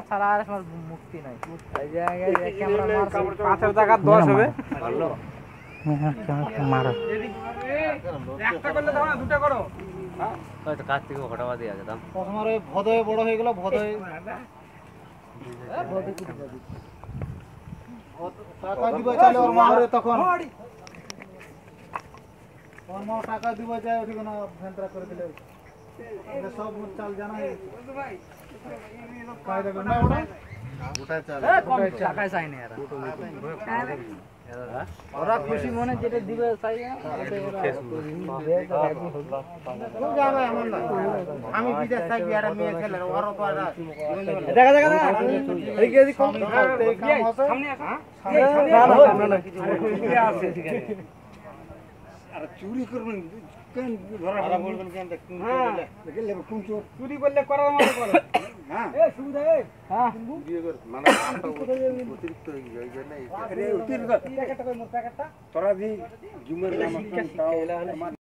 ছাড়া আর আমার মুক্তি নাই। এই জায়গায় ক্যামেরা মারছে 5 টাকা 10 হবে। ভালো মারো একটা করলে দাও না, দুটো করো। হয়তো কাজ থেকে ঘটাবা দিয়ে আছে দাম। তোমার ওই ভদয়ে বড় হয়ে গেল, ভদয়ে ভদে কি দিবি? টাকা দিবা চলে ওর মারে তখন। ওর মা টাকা দিবা যায় ওঠি কোন ভেন্টরা করে দিলে। এটা সব চাল জানা है ভাই। কাই দেব না ওটা? গোটা চাল। কম টাকায় চাই না এরা। ওরা খুশি মনে যেটা দিবে চাই না। আমি বিদেশ থাকি আর মেয়ে ছেলে ওরও তো আর দেখা দেখা দেখা এই কেজি কম এই কাম আছে সামনে আসো। সামনে না কিছু আছে আর চুরি করবেন কেন ধরা বলবেন কেন দেখলে কোন চোর চুরি করলে করার মতো করে। হ্যাঁ এ সুবিধা এ হ্যাঁ দিয়ে কর মানে অতিরিক্ত হয়ে যায় জন্য এই অতিরিক্ত প্যাকেটটা কই মোর প্যাকেটটা তোরা দি জুমের নাম তাও